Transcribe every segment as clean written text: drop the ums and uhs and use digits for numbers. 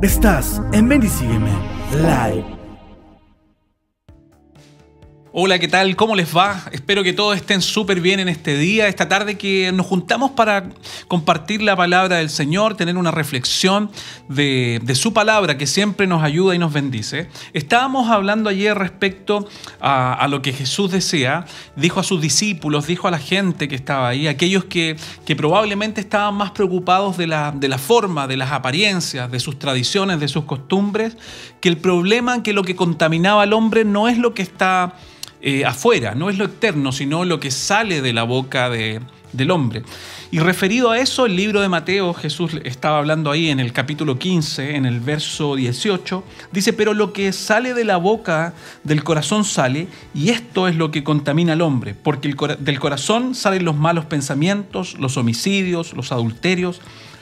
Estás en Ven y Sígueme Live. Hola, ¿qué tal? ¿Cómo les va? Espero que todos estén súper bien en este día, esta tarde que nos juntamos para compartir la palabra del Señor, tener una reflexión de su palabra que siempre nos ayuda y nos bendice. Estábamos hablando ayer respecto a lo que Jesús decía, dijo a sus discípulos, dijo a la gente que estaba ahí, aquellos que probablemente estaban más preocupados de la forma, de las apariencias, de sus tradiciones, de sus costumbres, que el problema, que lo que contaminaba al hombre no es lo que está afuera, no es lo externo, sino lo que sale de la boca del hombre. Y referido a eso, el libro de Mateo, Jesús estaba hablando ahí en el capítulo 15, en el verso 18, dice: pero lo que sale de la boca del corazón sale, y esto es lo que contamina al hombre, porque del corazón salen los malos pensamientos, los homicidios, los adulterios,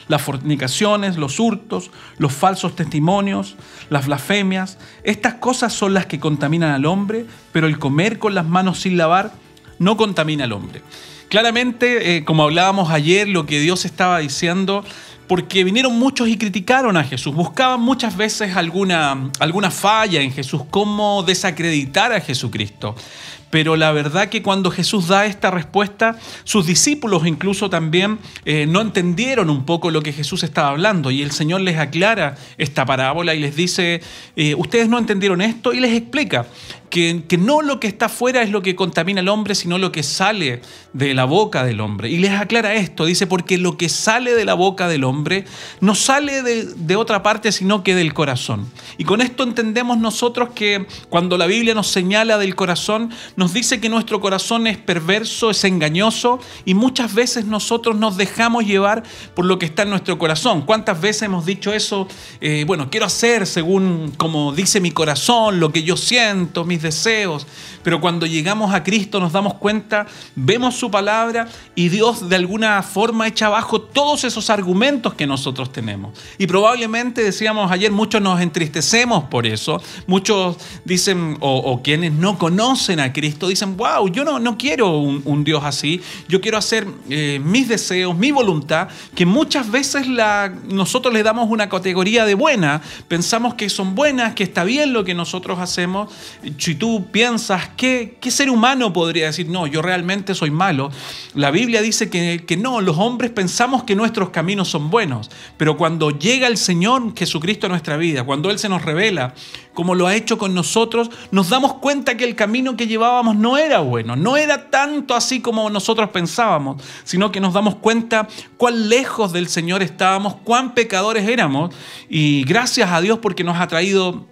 las fornicaciones, los hurtos, los falsos testimonios, las blasfemias. Estas cosas son las que contaminan al hombre, pero el comer con las manos sin lavar no contamina al hombre. Claramente, como hablábamos ayer, lo que Dios estaba diciendo, porque vinieron muchos y criticaron a Jesús, buscaban muchas veces alguna falla en Jesús, cómo desacreditar a Jesucristo. Pero la verdad que cuando Jesús da esta respuesta, sus discípulos incluso también no entendieron un poco lo que Jesús estaba hablando. Y el Señor les aclara esta parábola y les dice: ustedes no entendieron esto, y les explica que no lo que está afuera es lo que contamina al hombre, sino lo que sale de la boca del hombre. Y les aclara esto, dice: porque lo que sale de la boca del hombre no sale de otra parte, sino que del corazón. Y con esto entendemos nosotros que cuando la Biblia nos señala del corazón, nos dice que nuestro corazón es perverso, es engañoso, y muchas veces nosotros nos dejamos llevar por lo que está en nuestro corazón. ¿Cuántas veces hemos dicho eso? Quiero hacer según como dice mi corazón, lo que yo siento, mis deseos. Pero cuando llegamos a Cristo nos damos cuenta, vemos su palabra y Dios de alguna forma echa abajo todos esos argumentos que nosotros tenemos. Y probablemente, decíamos ayer, muchos nos entristecemos por eso. Muchos dicen, o quienes no conocen a Cristo, dicen: wow, yo no quiero un Dios así. Yo quiero hacer mis deseos, mi voluntad, que muchas veces nosotros le damos una categoría de buena. Pensamos que son buenas, que está bien lo que nosotros hacemos. Si tú piensas, ¿qué ser humano podría decir: no, yo realmente soy malo? La Biblia dice que no, los hombres pensamos que nuestros caminos son buenos, pero cuando llega el Señor Jesucristo a nuestra vida, cuando Él se nos revela, como lo ha hecho con nosotros, nos damos cuenta que el camino que llevábamos no era bueno, no era tanto así como nosotros pensábamos, sino que nos damos cuenta cuán lejos del Señor estábamos, cuán pecadores éramos, y gracias a Dios porque nos ha traído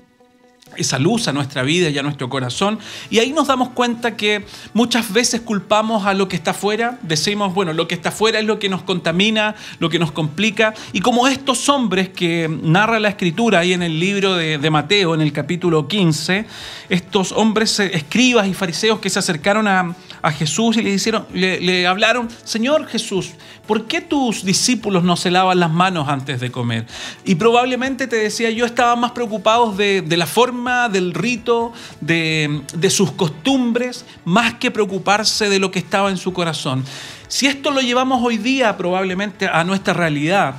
esa luz a nuestra vida y a nuestro corazón. Y ahí nos damos cuenta que muchas veces culpamos a lo que está afuera. Decimos, bueno, lo que está afuera es lo que nos contamina, lo que nos complica. Y como estos hombres que narra la Escritura ahí en el libro de Mateo, en el capítulo 15, estos hombres escribas y fariseos que se acercaron a Jesús y le hablaron: Señor Jesús, ¿por qué tus discípulos no se lavan las manos antes de comer? Y probablemente, te decía yo, estaban más preocupados de la forma, del rito, de sus costumbres, más que preocuparse de lo que estaba en su corazón. Si esto lo llevamos hoy día probablemente a nuestra realidad,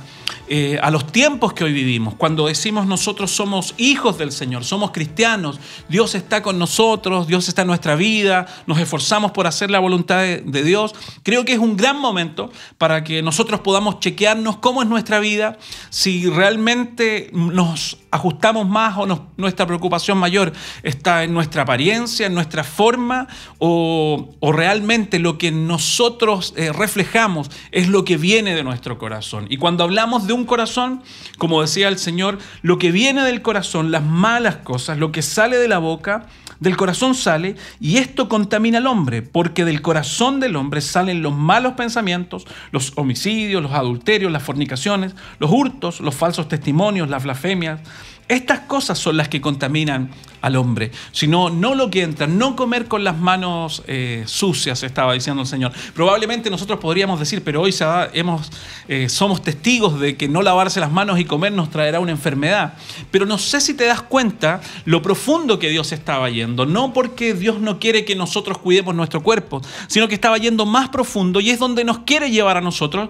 a los tiempos que hoy vivimos, cuando decimos nosotros somos hijos del Señor, somos cristianos, Dios está con nosotros, Dios está en nuestra vida, nos esforzamos por hacer la voluntad de Dios, creo que es un gran momento para que nosotros podamos chequearnos cómo es nuestra vida, si realmente nos ajustamos más o nuestra preocupación mayor está en nuestra apariencia, en nuestra forma, o realmente lo que nosotros reflejamos es lo que viene de nuestro corazón. Y cuando hablamos de un corazón, como decía el Señor, lo que viene del corazón, las malas cosas, lo que sale de la boca, del corazón sale, y esto contamina al hombre, porque del corazón del hombre salen los malos pensamientos, los homicidios, los adulterios, las fornicaciones, los hurtos, los falsos testimonios, las blasfemias. Estas cosas son las que contaminan al hombre, sino no lo que entra, no comer con las manos sucias, estaba diciendo el Señor. Probablemente nosotros podríamos decir, pero hoy somos testigos de que no lavarse las manos y comer nos traerá una enfermedad. Pero no sé si te das cuenta lo profundo que Dios estaba yendo, no porque Dios no quiere que nosotros cuidemos nuestro cuerpo, sino que estaba yendo más profundo, y es donde nos quiere llevar a nosotros,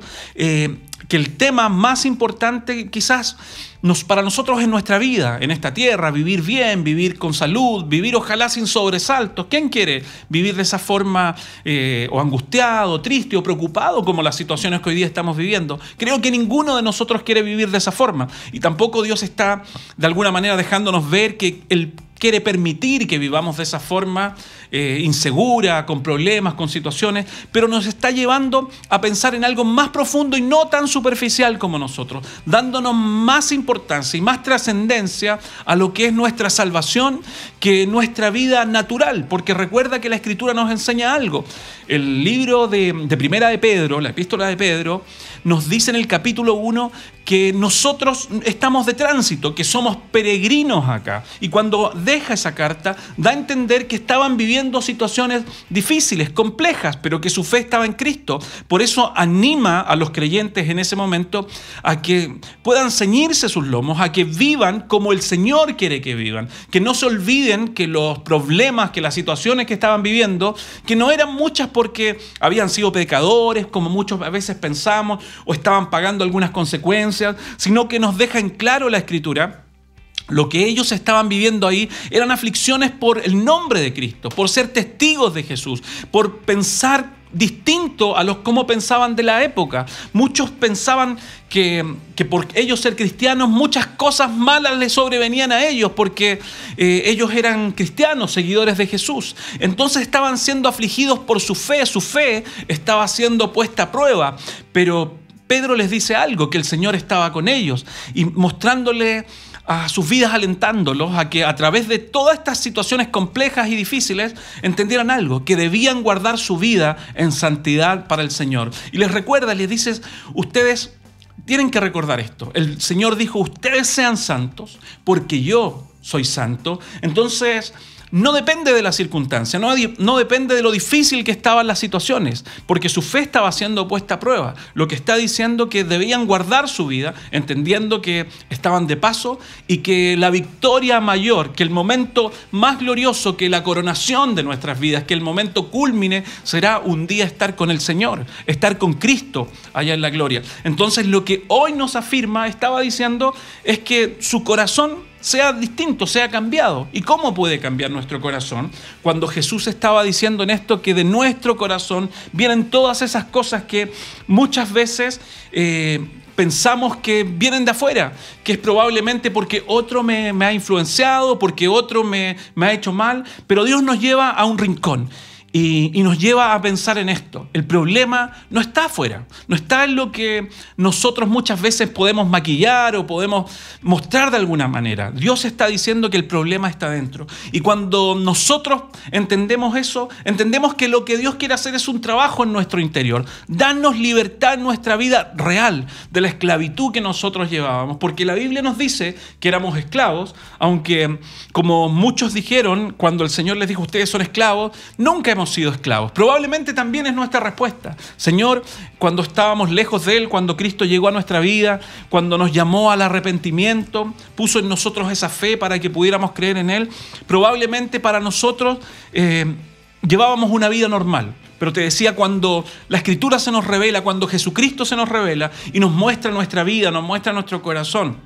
que el tema más importante quizás para nosotros en nuestra vida, en esta tierra, vivir bien, vivir con salud, vivir ojalá sin sobresaltos. ¿Quién quiere vivir de esa forma o angustiado, triste o preocupado como las situaciones que hoy día estamos viviendo? Creo que ninguno de nosotros quiere vivir de esa forma y tampoco Dios está de alguna manera dejándonos ver que Él quiere permitir que vivamos de esa forma insegura, con problemas, con situaciones, pero nos está llevando a pensar en algo más profundo y no tan superficial como nosotros, dándonos más importancia y más trascendencia a lo que es nuestra salvación que nuestra vida natural, porque recuerda que la Escritura nos enseña algo. El libro de Primera de Pedro, la epístola de Pedro, nos dice en el capítulo 1 que nosotros estamos de tránsito, que somos peregrinos acá. Y cuando deja esa carta, da a entender que estaban viviendo situaciones difíciles, complejas, pero que su fe estaba en Cristo. Por eso anima a los creyentes en ese momento a que puedan ceñirse sus lomos, a que vivan como el Señor quiere que vivan. Que no se olviden que los problemas, que las situaciones que estaban viviendo, que no eran muchas porque habían sido pecadores, como muchos a veces pensamos, o estaban pagando algunas consecuencias, sino que nos deja en claro la Escritura. Lo que ellos estaban viviendo ahí eran aflicciones por el nombre de Cristo, por ser testigos de Jesús, por pensar distinto a los como pensaban de la época. Muchos pensaban que por ellos ser cristianos muchas cosas malas les sobrevenían a ellos porque ellos eran cristianos, seguidores de Jesús. Entonces estaban siendo afligidos por su fe estaba siendo puesta a prueba, pero Pedro les dice algo, que el Señor estaba con ellos y mostrándole a sus vidas, alentándolos a que a través de todas estas situaciones complejas y difíciles entendieran algo, que debían guardar su vida en santidad para el Señor. Y les recuerda, les dice, ustedes tienen que recordar esto. El Señor dijo, ustedes sean santos porque yo soy santo. Entonces, no depende de la circunstancia, no depende de lo difícil que estaban las situaciones, porque su fe estaba siendo puesta a prueba. Lo que está diciendo que debían guardar su vida, entendiendo que estaban de paso y que la victoria mayor, que el momento más glorioso, que la coronación de nuestras vidas, que el momento cúlmine será un día estar con el Señor, estar con Cristo allá en la gloria. Entonces lo que hoy nos afirma, estaba diciendo, es que su corazón sea distinto, sea cambiado. ¿Y cómo puede cambiar nuestro corazón? Cuando Jesús estaba diciendo en esto que de nuestro corazón vienen todas esas cosas que muchas veces pensamos que vienen de afuera, que es probablemente porque otro me ha influenciado, porque otro me ha hecho mal, pero Dios nos lleva a un rincón. Y nos lleva a pensar en esto. El problema no está afuera, no está en lo que nosotros muchas veces podemos maquillar o podemos mostrar de alguna manera. Dios está diciendo que el problema está dentro. Y cuando nosotros entendemos eso, entendemos que lo que Dios quiere hacer es un trabajo en nuestro interior. Darnos libertad en nuestra vida real de la esclavitud que nosotros llevábamos. Porque la Biblia nos dice que éramos esclavos, aunque como muchos dijeron cuando el Señor les dijo, ustedes son esclavos, nunca hemos sido esclavos. Probablemente también es nuestra respuesta. Señor, cuando estábamos lejos de Él, cuando Cristo llegó a nuestra vida, cuando nos llamó al arrepentimiento, puso en nosotros esa fe para que pudiéramos creer en Él, probablemente para nosotros llevábamos una vida normal. Pero te decía, cuando la Escritura se nos revela, cuando Jesucristo se nos revela y nos muestra nuestra vida, nos muestra nuestro corazón,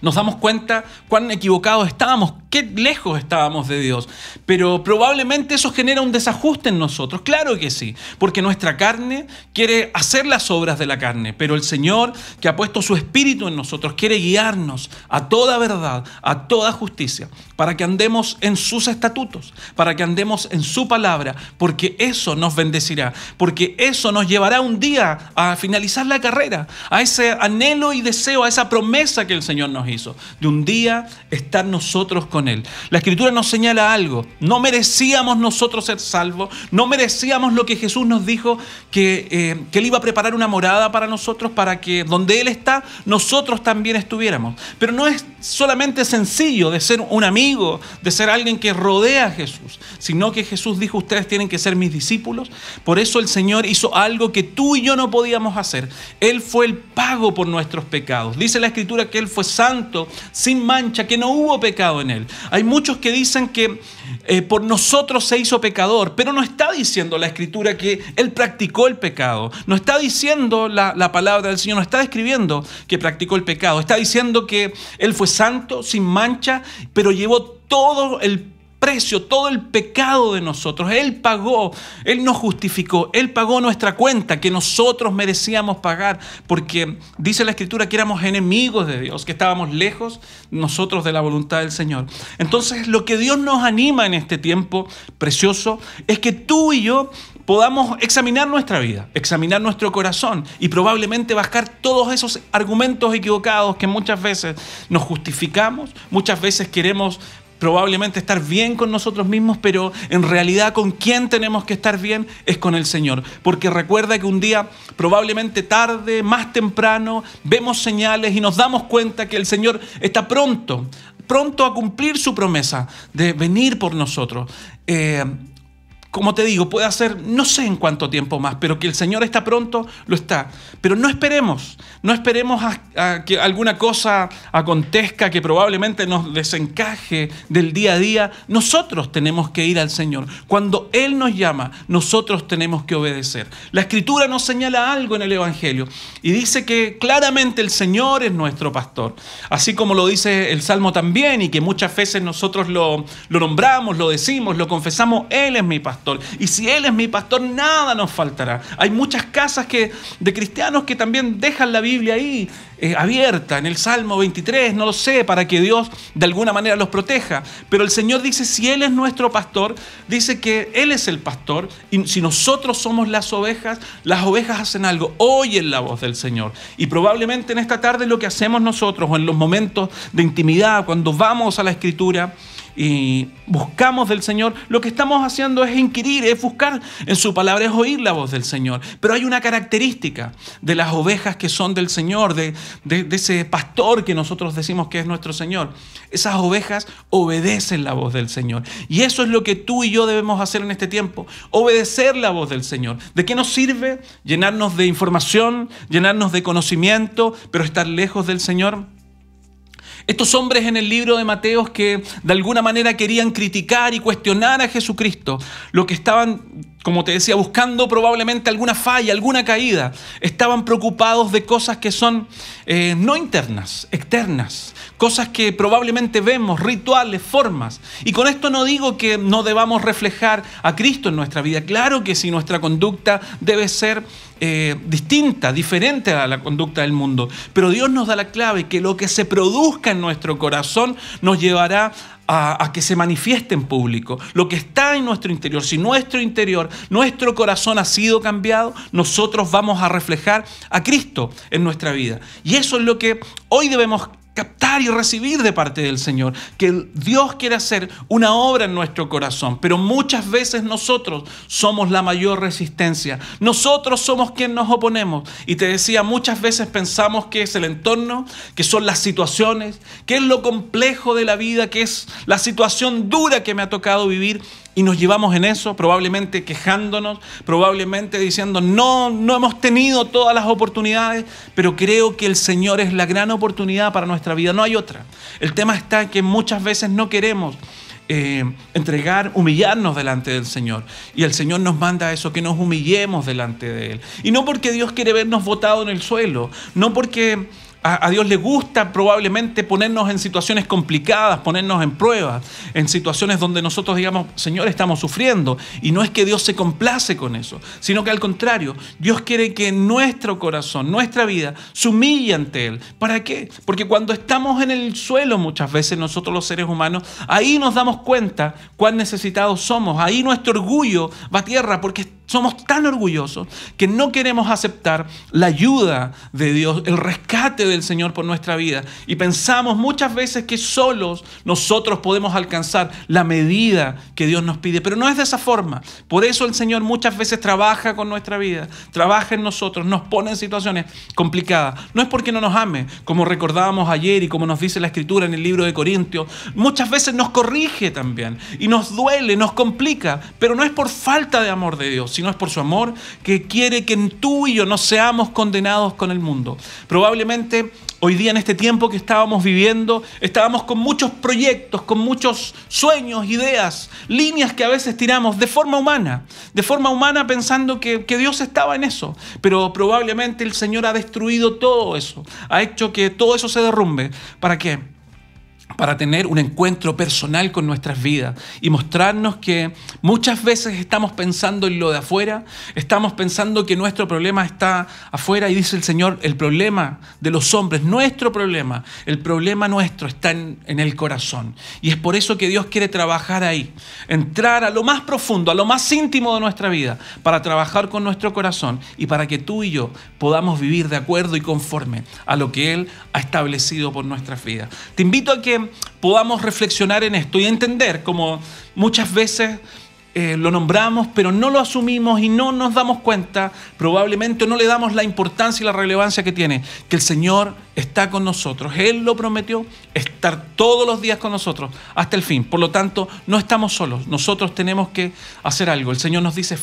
nos damos cuenta cuán equivocados estábamos, qué lejos estábamos de Dios. Pero probablemente eso genera un desajuste en nosotros. Claro que sí, porque nuestra carne quiere hacer las obras de la carne, pero el Señor, que ha puesto su Espíritu en nosotros, quiere guiarnos a toda verdad, a toda justicia, para que andemos en sus estatutos, para que andemos en su palabra, porque eso nos bendecirá, porque eso nos llevará un día a finalizar la carrera, a ese anhelo y deseo, a esa promesa que el Señor nos hizo, de un día estar nosotros con Él. La Escritura nos señala algo: no merecíamos nosotros ser salvos, no merecíamos lo que Jesús nos dijo, que Él iba a preparar una morada para nosotros, para que donde Él está, nosotros también estuviéramos. Pero no es solamente sencillo de ser un amigo, de ser alguien que rodea a Jesús, sino que Jesús dijo, ustedes tienen que ser mis discípulos. Por eso el Señor hizo algo que tú y yo no podíamos hacer. Él fue el pago por nuestros pecados. Dice la Escritura que Él fue santo, sin mancha, que no hubo pecado en Él. Hay muchos que dicen que por nosotros se hizo pecador, pero no está diciendo la Escritura que Él practicó el pecado. No está diciendo la palabra del Señor, no está describiendo que practicó el pecado. Está diciendo que Él fue santo, sin mancha, pero llevó todo el precio, todo el pecado de nosotros. Él pagó, Él nos justificó, Él pagó nuestra cuenta que nosotros merecíamos pagar, porque dice la Escritura que éramos enemigos de Dios, que estábamos lejos nosotros de la voluntad del Señor. Entonces, lo que Dios nos anima en este tiempo precioso es que tú y yo podamos examinar nuestra vida, examinar nuestro corazón y probablemente bajar todos esos argumentos equivocados que muchas veces nos justificamos, muchas veces queremos probablemente estar bien con nosotros mismos, pero en realidad con quién tenemos que estar bien es con el Señor. Porque recuerda que un día, probablemente tarde, más temprano, vemos señales y nos damos cuenta que el Señor está pronto a cumplir su promesa de venir por nosotros. Como te digo, puede hacer no sé en cuánto tiempo más, pero que el Señor está pronto, lo está. Pero no esperemos a que alguna cosa acontezca que probablemente nos desencaje del día a día. Nosotros tenemos que ir al Señor. Cuando Él nos llama, nosotros tenemos que obedecer. La Escritura nos señala algo en el Evangelio y dice que claramente el Señor es nuestro pastor. Así como lo dice el Salmo también, y que muchas veces nosotros lo nombramos, lo decimos, lo confesamos: Él es mi pastor. Y si Él es mi pastor, nada nos faltará. Hay muchas casas de cristianos que también dejan la Biblia ahí abierta, en el Salmo 23, no lo sé, para que Dios de alguna manera los proteja. Pero el Señor dice, si Él es nuestro pastor, dice que Él es el pastor, y si nosotros somos las ovejas hacen algo, oyen la voz del Señor. Y probablemente en esta tarde lo que hacemos nosotros, o en los momentos de intimidad, cuando vamos a la Escritura y buscamos del Señor, lo que estamos haciendo es inquirir, es buscar en su palabra, es oír la voz del Señor. Pero hay una característica de las ovejas que son del Señor, de ese pastor que nosotros decimos que es nuestro Señor. Esas ovejas obedecen la voz del Señor. Y eso es lo que tú y yo debemos hacer en este tiempo, obedecer la voz del Señor. ¿De qué nos sirve llenarnos de información, llenarnos de conocimiento, pero estar lejos del Señor? Estos hombres en el libro de Mateo que de alguna manera querían criticar y cuestionar a Jesucristo, lo que estaban, como te decía, buscando probablemente alguna falla, alguna caída, estaban preocupados de cosas que son no internas, externas, cosas que probablemente vemos, rituales, formas. Y con esto no digo que no debamos reflejar a Cristo en nuestra vida. Claro que sí, nuestra conducta debe ser distinta, diferente a la conducta del mundo. Pero Dios nos da la clave, que lo que se produzca en nuestro corazón nos llevará a que se manifieste en público. Lo que está en nuestro interior, si nuestro interior, nuestro corazón ha sido cambiado, nosotros vamos a reflejar a Cristo en nuestra vida. Y eso es lo que hoy debemos captar y recibir de parte del Señor, que Dios quiere hacer una obra en nuestro corazón, pero muchas veces nosotros somos la mayor resistencia, nosotros somos quien nos oponemos. Y te decía, muchas veces pensamos que es el entorno, que son las situaciones, que es lo complejo de la vida, que es la situación dura que me ha tocado vivir, y nos llevamos en eso, probablemente quejándonos, probablemente diciendo no hemos tenido todas las oportunidades, pero creo que el Señor es la gran oportunidad para nuestra vida, no hay otra. El tema está en que muchas veces no queremos humillarnos delante del Señor, y el Señor nos manda eso, que nos humillemos delante de Él, y no porque Dios quiere vernos botados en el suelo, no porque a Dios le gusta probablemente ponernos en situaciones complicadas, ponernos en pruebas, en situaciones donde nosotros digamos, Señor, estamos sufriendo. Y no es que Dios se complace con eso, sino que al contrario, Dios quiere que nuestro corazón, nuestra vida, se humille ante Él. ¿Para qué? Porque cuando estamos en el suelo muchas veces nosotros los seres humanos, ahí nos damos cuenta cuán necesitados somos. Ahí nuestro orgullo va a tierra, porque somos tan orgullosos que no queremos aceptar la ayuda de Dios, el rescate del Señor por nuestra vida. Y pensamos muchas veces que solos nosotros podemos alcanzar la medida que Dios nos pide. Pero no es de esa forma. Por eso el Señor muchas veces trabaja con nuestra vida, trabaja en nosotros, nos pone en situaciones complicadas. No es porque no nos ame, como recordábamos ayer y como nos dice la Escritura en el libro de Corintios. Muchas veces nos corrige también y nos duele, nos complica. Pero no es por falta de amor de Dios, sino es por su amor, que quiere que tú y yo no seamos condenados con el mundo. Probablemente Hoy día, en este tiempo que estábamos viviendo, estábamos con muchos proyectos, con muchos sueños, ideas, líneas que a veces tiramos de forma humana pensando que Dios estaba en eso. Pero probablemente el Señor ha destruido todo eso, ha hecho que todo eso se derrumbe. ¿Para qué? Para tener un encuentro personal con nuestras vidas y mostrarnos que muchas veces estamos pensando en lo de afuera, estamos pensando que nuestro problema está afuera, y dice el Señor, el problema de los hombres, nuestro problema, el problema nuestro está en el corazón. Y es por eso que Dios quiere trabajar ahí, entrar a lo más profundo, a lo más íntimo de nuestra vida, para trabajar con nuestro corazón y para que tú y yo podamos vivir de acuerdo y conforme a lo que Él ha establecido por nuestras vidas. Te invito a que podamos reflexionar en esto y entender cómo muchas veces lo nombramos, pero no lo asumimos y no nos damos cuenta, probablemente no le damos la importancia y la relevancia que tiene, que el Señor está con nosotros. Él lo prometió, estar todos los días con nosotros hasta el fin. Por lo tanto, no estamos solos. Nosotros tenemos que hacer algo. El Señor nos dice,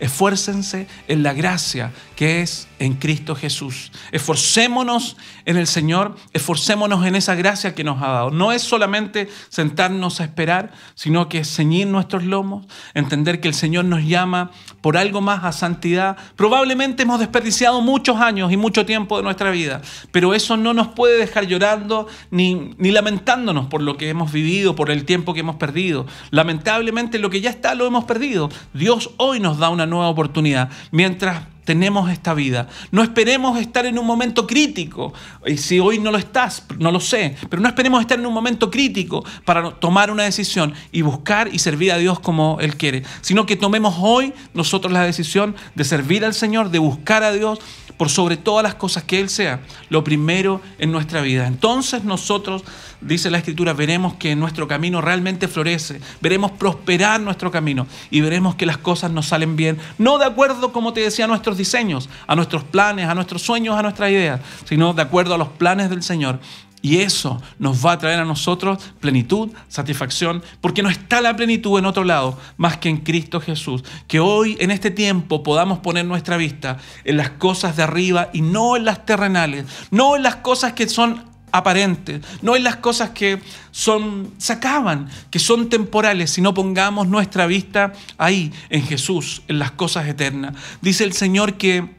esfuércense en la gracia que es en Cristo Jesús. Esforcémonos en el Señor, esforcémonos en esa gracia que nos ha dado. No es solamente sentarnos a esperar, sino que es ceñir nuestros lomos, entender que el Señor nos llama por algo más, a santidad. Probablemente hemos desperdiciado muchos años y mucho tiempo de nuestra vida, pero eso no nos puede dejar llorando ni lamentándonos por lo que hemos vivido, por el tiempo que hemos perdido. Lamentablemente lo que ya está lo hemos perdido. Dios hoy nos da una nueva oportunidad mientras tenemos esta vida. No esperemos estar en un momento crítico. Y si hoy no lo estás, no lo sé, pero no esperemos estar en un momento crítico para tomar una decisión y buscar y servir a Dios como Él quiere, sino que tomemos hoy nosotros la decisión de servir al Señor, de buscar a Dios por sobre todas las cosas, que Él sea lo primero en nuestra vida. Entonces nosotros, dice la Escritura, veremos que nuestro camino realmente florece, veremos prosperar nuestro camino y veremos que las cosas nos salen bien, no de acuerdo, como te decía, a nuestros diseños, a nuestros planes, a nuestros sueños, a nuestras ideas, sino de acuerdo a los planes del Señor. Y eso nos va a traer a nosotros plenitud, satisfacción, porque no está la plenitud en otro lado más que en Cristo Jesús. Que hoy, en este tiempo, podamos poner nuestra vista en las cosas de arriba y no en las terrenales, no en las cosas que son aparentes, no en las cosas que se acaban, que son temporales, sino pongamos nuestra vista ahí, en Jesús, en las cosas eternas. Dice el Señor que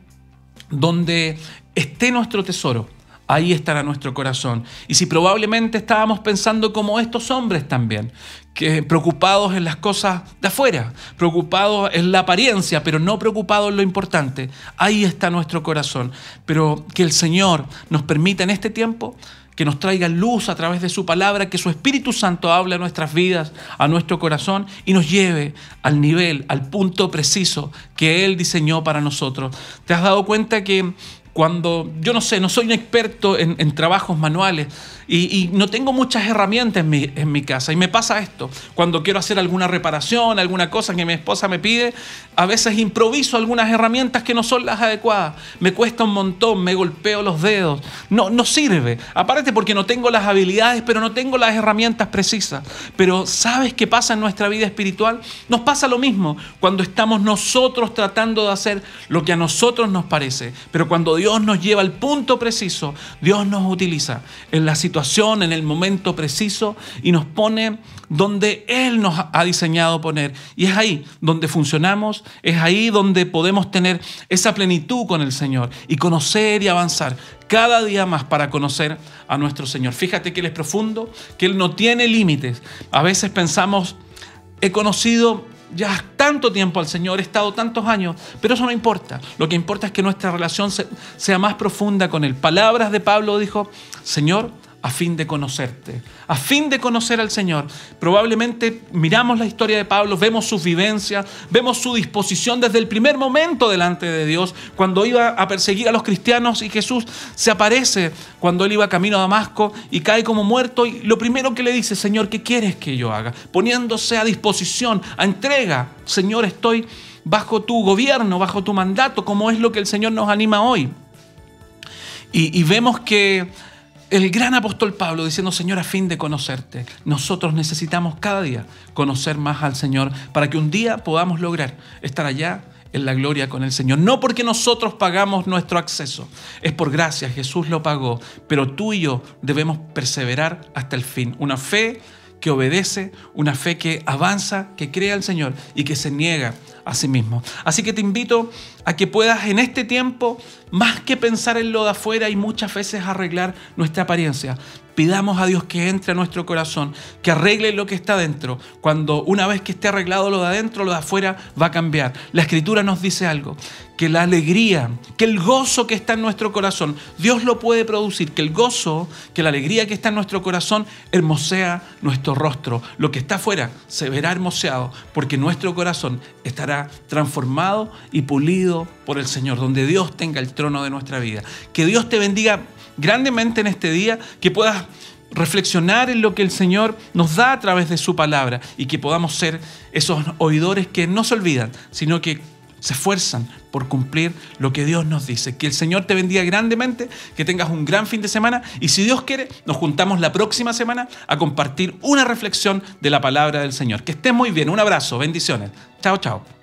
donde esté nuestro tesoro, ahí estará nuestro corazón. Y si probablemente estábamos pensando como estos hombres también, que preocupados en las cosas de afuera, preocupados en la apariencia, pero no preocupados en lo importante, ahí está nuestro corazón. Pero que el Señor nos permita en este tiempo que nos traiga luz a través de su palabra, que su Espíritu Santo hable a nuestras vidas, a nuestro corazón y nos lleve al nivel, al punto preciso que Él diseñó para nosotros. ¿Te has dado cuenta que cuando, yo no sé, no soy un experto en trabajos manuales y no tengo muchas herramientas en mi casa? Y me pasa esto, cuando quiero hacer alguna reparación, alguna cosa que mi esposa me pide, a veces improviso algunas herramientas que no son las adecuadas. Me cuesta un montón, me golpeo los dedos. No sirve. Aparte porque no tengo las habilidades, pero no tengo las herramientas precisas. Pero ¿sabes qué pasa en nuestra vida espiritual? Nos pasa lo mismo cuando estamos nosotros tratando de hacer lo que a nosotros nos parece. Pero cuando Dios nos lleva al punto preciso, Dios nos utiliza en la situación, en el momento preciso y nos pone donde Él nos ha diseñado poner. Y es ahí donde funcionamos, es ahí donde podemos tener esa plenitud con el Señor y conocer y avanzar cada día más para conocer a nuestro Señor. Fíjate que Él es profundo, que Él no tiene límites. A veces pensamos, he conocido ya tanto tiempo al Señor, he estado tantos años, pero eso no importa. Lo que importa es que nuestra relación sea más profunda con Él. Palabras de Pablo dijo, Señor, a fin de conocerte, a fin de conocer al Señor. Probablemente miramos la historia de Pablo, vemos sus vivencias, vemos su disposición desde el primer momento delante de Dios, cuando iba a perseguir a los cristianos y Jesús se aparece cuando él iba camino a Damasco y cae como muerto y lo primero que le dice, Señor, ¿qué quieres que yo haga? Poniéndose a disposición, a entrega. Señor, estoy bajo tu gobierno, bajo tu mandato, como es lo que el Señor nos anima hoy. Y vemos que el gran apóstol Pablo diciendo, Señor, a fin de conocerte. Nosotros necesitamos cada día conocer más al Señor para que un día podamos lograr estar allá en la gloria con el Señor. No porque nosotros pagamos nuestro acceso, es por gracia, Jesús lo pagó, pero tú y yo debemos perseverar hasta el fin. Una fe que obedece, una fe que avanza, que cree al Señor y que se niega a sí mismo. Así que te invito a que puedas en este tiempo, más que pensar en lo de afuera y muchas veces arreglar nuestra apariencia, pidamos a Dios que entre a nuestro corazón, que arregle lo que está dentro. Cuando una vez que esté arreglado lo de adentro, lo de afuera va a cambiar. La Escritura nos dice algo, que la alegría, que el gozo que está en nuestro corazón, Dios lo puede producir, que el gozo, que la alegría que está en nuestro corazón hermosea nuestro rostro. Lo que está afuera se verá hermoseado porque nuestro corazón estará transformado y pulido por el Señor, donde Dios tenga el trono de nuestra vida. Que Dios te bendiga grandemente en este día, que puedas reflexionar en lo que el Señor nos da a través de su palabra y que podamos ser esos oidores que no se olvidan, sino que se esfuerzan por cumplir lo que Dios nos dice. Que el Señor te bendiga grandemente, que tengas un gran fin de semana y si Dios quiere, nos juntamos la próxima semana a compartir una reflexión de la palabra del Señor. Que estés muy bien, un abrazo, bendiciones. Chao, chao.